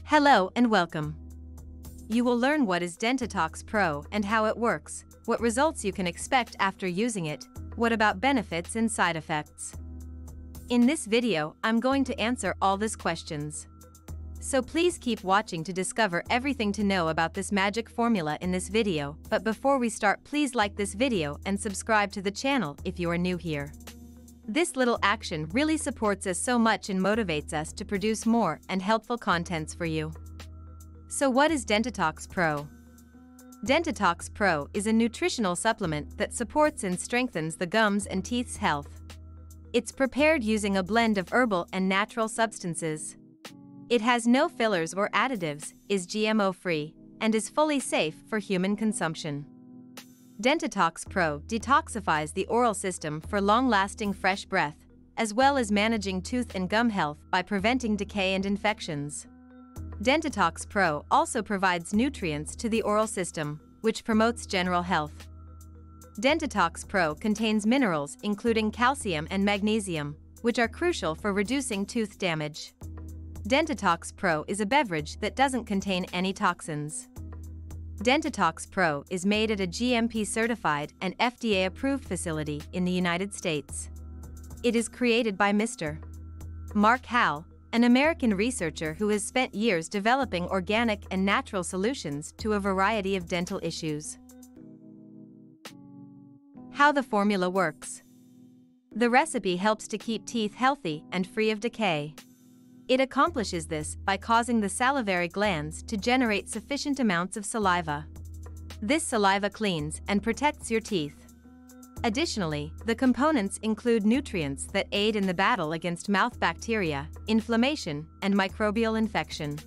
Hello and welcome. You will learn what is Dentitox Pro and how it works, what results you can expect after using it, what about benefits and side effects. In this video, I'm going to answer all these questions. So please keep watching to discover everything to know about this magic formula in this video, but before we start, please like this video and subscribe to the channel if you are new here. This little action really supports us so much and motivates us to produce more and helpful contents for you. So what is Dentitox Pro? Dentitox Pro is a nutritional supplement that supports and strengthens the gums and teeth's health. It's prepared using a blend of herbal and natural substances. It has no fillers or additives, is GMO-free, and is fully safe for human consumption. Dentitox Pro detoxifies the oral system for long-lasting fresh breath, as well as managing tooth and gum health by preventing decay and infections. Dentitox Pro also provides nutrients to the oral system, which promotes general health. Dentitox Pro contains minerals including calcium and magnesium, which are crucial for reducing tooth damage. Dentitox Pro is a beverage that doesn't contain any toxins. Dentitox Pro is made at a GMP-certified and FDA-approved facility in the United States. It is created by Mr. Mark Howell, an American researcher who has spent years developing organic and natural solutions to a variety of dental issues. How the formula works. The recipe helps to keep teeth healthy and free of decay. It accomplishes this by causing the salivary glands to generate sufficient amounts of saliva. This saliva cleans and protects your teeth. Additionally, the components include nutrients that aid in the battle against mouth bacteria, inflammation, and microbial infection.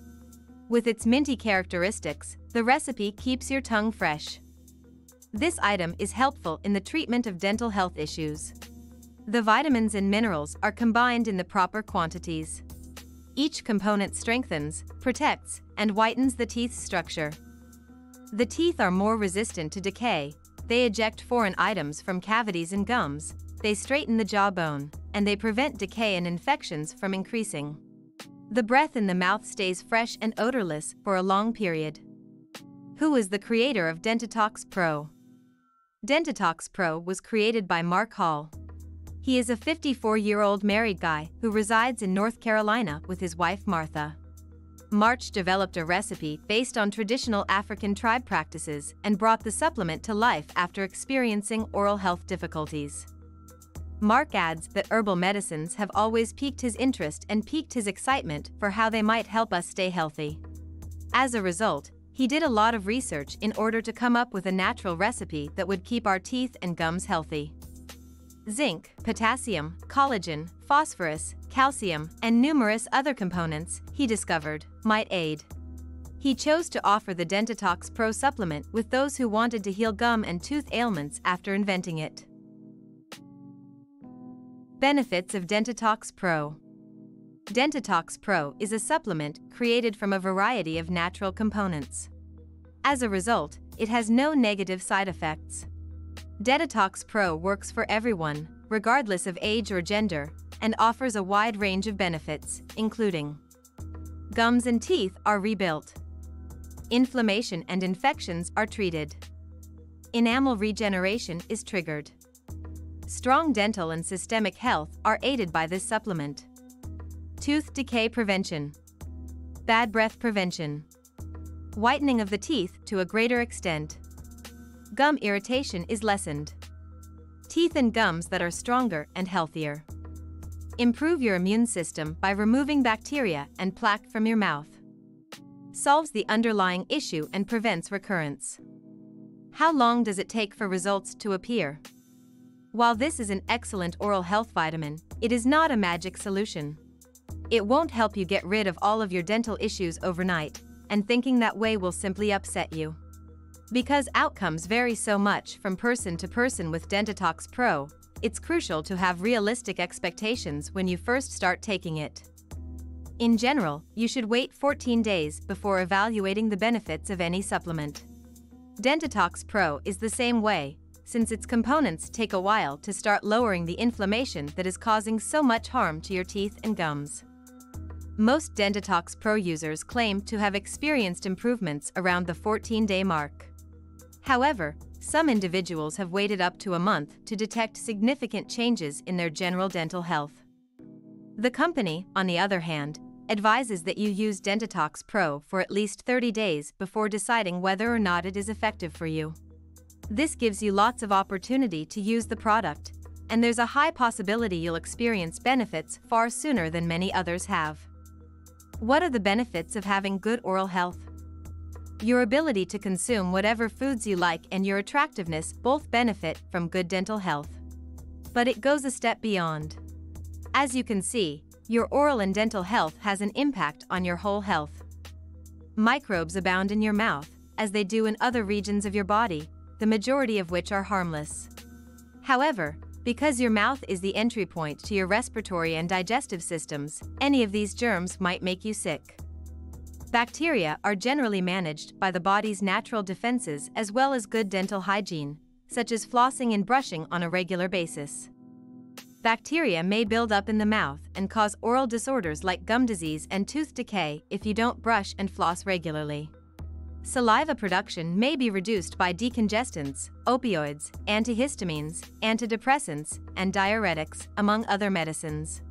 With its minty characteristics, the recipe keeps your tongue fresh. This item is helpful in the treatment of dental health issues. The vitamins and minerals are combined in the proper quantities. Each component strengthens, protects, and whitens the teeth's structure. The teeth are more resistant to decay, they eject foreign items from cavities and gums, they straighten the jawbone, and they prevent decay and infections from increasing. The breath in the mouth stays fresh and odorless for a long period. Who is the creator of Dentitox Pro? Dentitox Pro was created by Mark Howell. He is a 54-year-old married guy who resides in North Carolina with his wife Martha. March developed a recipe based on traditional African tribe practices and brought the supplement to life after experiencing oral health difficulties. Mark adds that herbal medicines have always piqued his interest and piqued his excitement for how they might help us stay healthy. As a result, he did a lot of research in order to come up with a natural recipe that would keep our teeth and gums healthy. Zinc, potassium, collagen, phosphorus, calcium, and numerous other components, he discovered, might aid. He chose to offer the Dentitox Pro supplement with those who wanted to heal gum and tooth ailments after inventing it. Benefits of Dentitox Pro. Dentitox Pro is a supplement created from a variety of natural components. As a result, it has no negative side effects. Dentitox Pro works for everyone, regardless of age or gender, and offers a wide range of benefits, including gums and teeth are rebuilt. Inflammation and infections are treated. Enamel regeneration is triggered. Strong dental and systemic health are aided by this supplement. Tooth decay prevention. Bad breath prevention. Whitening of the teeth to a greater extent. Gum irritation is lessened. Teeth and gums that are stronger and healthier. Improve your immune system by removing bacteria and plaque from your mouth. Solves the underlying issue and prevents recurrence. How long does it take for results to appear? While this is an excellent oral health vitamin, it is not a magic solution. It won't help you get rid of all of your dental issues overnight, and thinking that way will simply upset you. Because outcomes vary so much from person to person with Dentitox Pro, it's crucial to have realistic expectations when you first start taking it. In general, you should wait 14 days before evaluating the benefits of any supplement. Dentitox Pro is the same way, since its components take a while to start lowering the inflammation that is causing so much harm to your teeth and gums. Most Dentitox Pro users claim to have experienced improvements around the 14-day mark. However, some individuals have waited up to a month to detect significant changes in their general dental health. The company, on the other hand, advises that you use Dentitox Pro for at least 30 days before deciding whether or not it is effective for you. This gives you lots of opportunity to use the product, and there's a high possibility you'll experience benefits far sooner than many others have. What are the benefits of having good oral health? Your ability to consume whatever foods you like and your attractiveness both benefit from good dental health. But it goes a step beyond. As you can see, your oral and dental health has an impact on your whole health. Microbes abound in your mouth, as they do in other regions of your body, the majority of which are harmless. However, because your mouth is the entry point to your respiratory and digestive systems, any of these germs might make you sick. Bacteria are generally managed by the body's natural defenses as well as good dental hygiene, such as flossing and brushing on a regular basis. Bacteria may build up in the mouth and cause oral disorders like gum disease and tooth decay if you don't brush and floss regularly. Saliva production may be reduced by decongestants, opioids, antihistamines, antidepressants, and diuretics, among other medicines.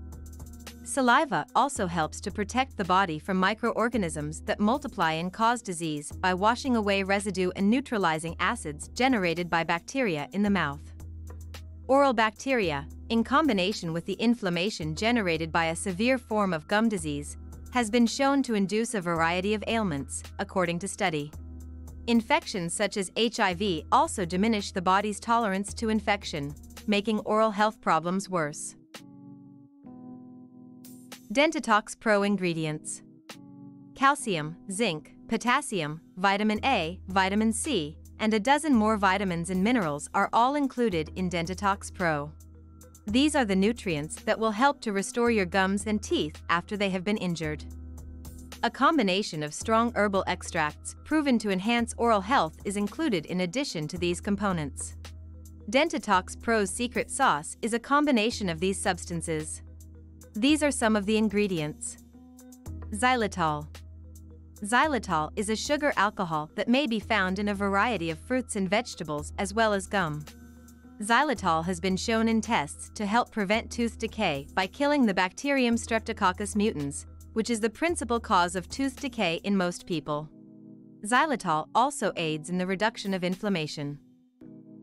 Saliva also helps to protect the body from microorganisms that multiply and cause disease by washing away residue and neutralizing acids generated by bacteria in the mouth. Oral bacteria, in combination with the inflammation generated by a severe form of gum disease, has been shown to induce a variety of ailments, according to study. Infections such as HIV also diminish the body's tolerance to infection, making oral health problems worse. Dentitox Pro ingredients: calcium, zinc, potassium, vitamin A, vitamin C, and a dozen more vitamins and minerals are all included in Dentitox Pro. These are the nutrients that will help to restore your gums and teeth after they have been injured. A combination of strong herbal extracts proven to enhance oral health is included in addition to these components. Dentitox Pro's secret sauce is a combination of these substances. These are some of the ingredients. Xylitol. Xylitol is a sugar alcohol that may be found in a variety of fruits and vegetables as well as gum. Xylitol has been shown in tests to help prevent tooth decay by killing the bacterium Streptococcus mutans, which is the principal cause of tooth decay in most people. Xylitol also aids in the reduction of inflammation.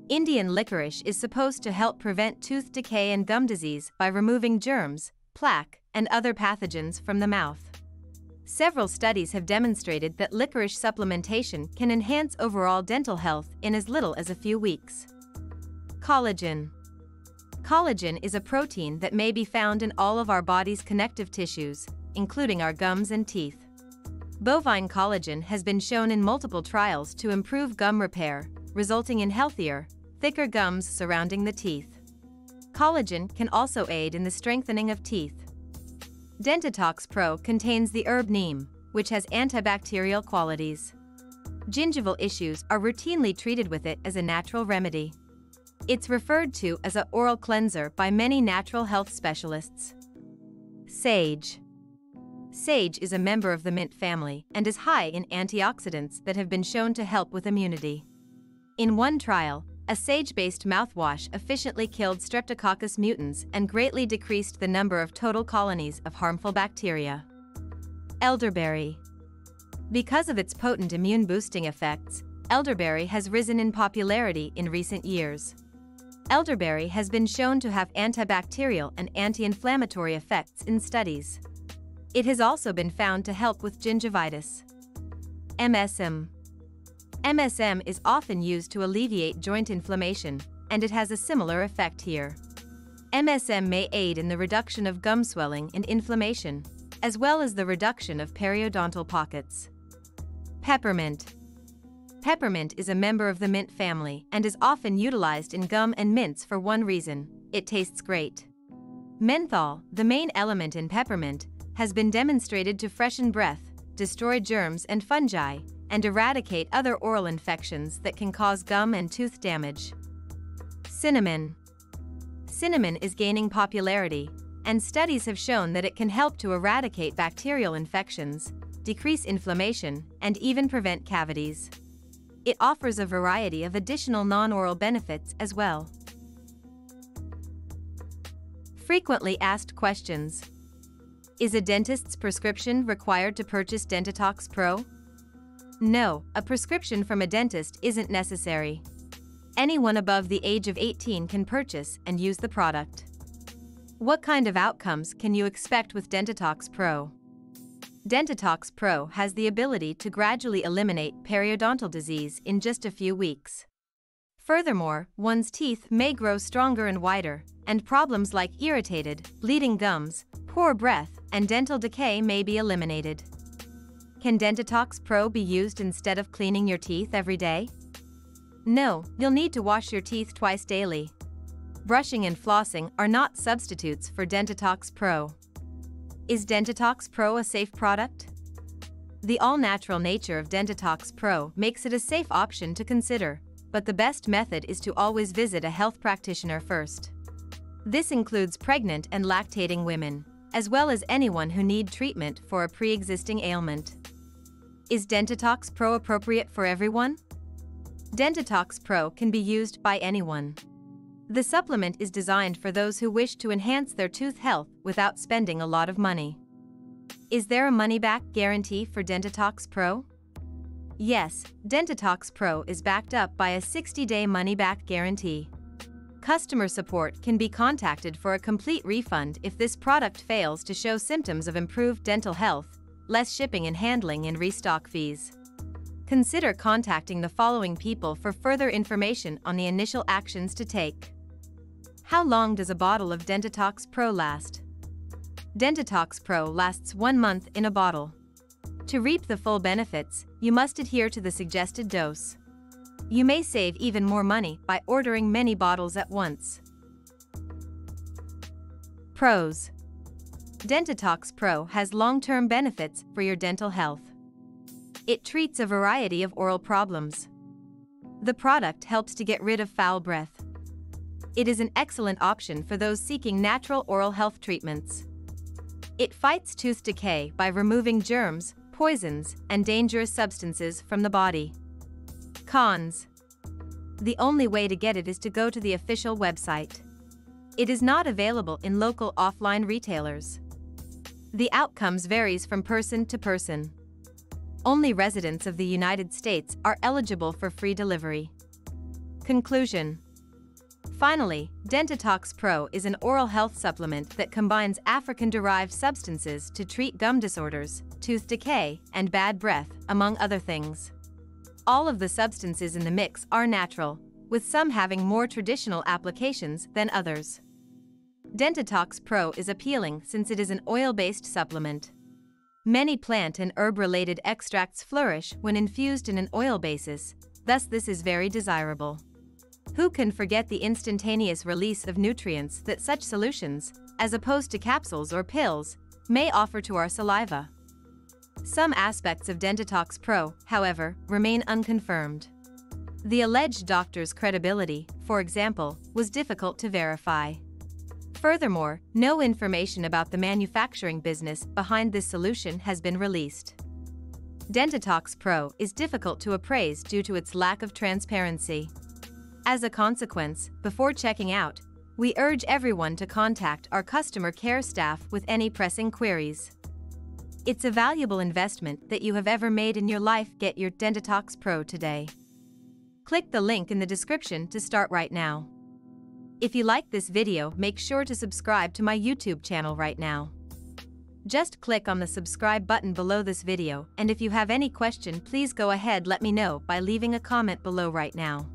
Indian licorice is supposed to help prevent tooth decay and gum disease by removing germs, plaque, and other pathogens from the mouth. Several studies have demonstrated that licorice supplementation can enhance overall dental health in as little as a few weeks. Collagen. Collagen is a protein that may be found in all of our body's connective tissues, including our gums and teeth. Bovine collagen has been shown in multiple trials to improve gum repair, resulting in healthier, thicker gums surrounding the teeth. Collagen can also aid in the strengthening of teeth. Dentitox Pro contains the herb neem, which has antibacterial qualities. Gingival issues are routinely treated with it as a natural remedy. It's referred to as an oral cleanser by many natural health specialists. Sage. Sage is a member of the mint family and is high in antioxidants that have been shown to help with immunity. In one trial, a sage-based mouthwash efficiently killed Streptococcus mutans and greatly decreased the number of total colonies of harmful bacteria. Elderberry. Because of its potent immune-boosting effects, elderberry has risen in popularity in recent years. Elderberry has been shown to have antibacterial and anti-inflammatory effects in studies. It has also been found to help with gingivitis. MSM. MSM is often used to alleviate joint inflammation, and it has a similar effect here. MSM may aid in the reduction of gum swelling and inflammation, as well as the reduction of periodontal pockets. Peppermint. Peppermint is a member of the mint family and is often utilized in gum and mints for one reason: it tastes great. Menthol, the main element in peppermint, has been demonstrated to freshen breath, destroy germs and fungi, and eradicate other oral infections that can cause gum and tooth damage. Cinnamon. Cinnamon is gaining popularity, and studies have shown that it can help to eradicate bacterial infections, decrease inflammation, and even prevent cavities. It offers a variety of additional non-oral benefits as well. Frequently asked questions. Is a dentist's prescription required to purchase Dentitox Pro? No, a prescription from a dentist isn't necessary. Anyone above the age of 18 can purchase and use the product. What kind of outcomes can you expect with Dentitox Pro? Dentitox Pro has the ability to gradually eliminate periodontal disease in just a few weeks. Furthermore, one's teeth may grow stronger and whiter, and problems like irritated, bleeding gums, poor breath, and dental decay may be eliminated. Can Dentitox Pro be used instead of cleaning your teeth every day? No, you'll need to wash your teeth twice daily. Brushing and flossing are not substitutes for Dentitox Pro. Is Dentitox Pro a safe product? The all-natural nature of Dentitox Pro makes it a safe option to consider, but the best method is to always visit a health practitioner first. This includes pregnant and lactating women, as well as anyone who needs treatment for a pre-existing ailment. Is Dentitox Pro appropriate for everyone? Dentitox Pro can be used by anyone. The supplement is designed for those who wish to enhance their tooth health without spending a lot of money. Is there a money-back guarantee for Dentitox Pro? Yes, Dentitox Pro is backed up by a 60-day money-back guarantee. Customer support can be contacted for a complete refund if this product fails to show symptoms of improved dental health, less shipping and handling, and restock fees. Consider contacting the following people for further information on the initial actions to take. How long does a bottle of Dentitox Pro last? Dentitox Pro lasts 1 month in a bottle. To reap the full benefits, you must adhere to the suggested dose. You may save even more money by ordering many bottles at once. Pros. Dentitox Pro has long-term benefits for your dental health. It treats a variety of oral problems. The product helps to get rid of foul breath. It is an excellent option for those seeking natural oral health treatments. It fights tooth decay by removing germs, poisons, and dangerous substances from the body. Cons. The only way to get it is to go to the official website. It is not available in local offline retailers. The outcomes varies from person to person. Only residents of the United States are eligible for free delivery. Conclusion. Finally, Dentitox Pro is an oral health supplement that combines African-derived substances to treat gum disorders, tooth decay, and bad breath, among other things. All of the substances in the mix are natural, with some having more traditional applications than others. Dentitox Pro is appealing since it is an oil-based supplement. Many plant and herb-related extracts flourish when infused in an oil basis, thus this is very desirable. Who can forget the instantaneous release of nutrients that such solutions, as opposed to capsules or pills, may offer to our saliva? Some aspects of Dentitox Pro, however, remain unconfirmed. The alleged doctor's credibility, for example, was difficult to verify. Furthermore, no information about the manufacturing business behind this solution has been released. Dentitox Pro is difficult to appraise due to its lack of transparency. As a consequence, before checking out, we urge everyone to contact our customer care staff with any pressing queries. It's a valuable investment that you have ever made in your life. Get your Dentitox Pro today. Click the link in the description to start right now. If you like this video, make sure to subscribe to my YouTube channel right now. Just click on the subscribe button below this video, and if you have any question, please go ahead, let me know by leaving a comment below right now.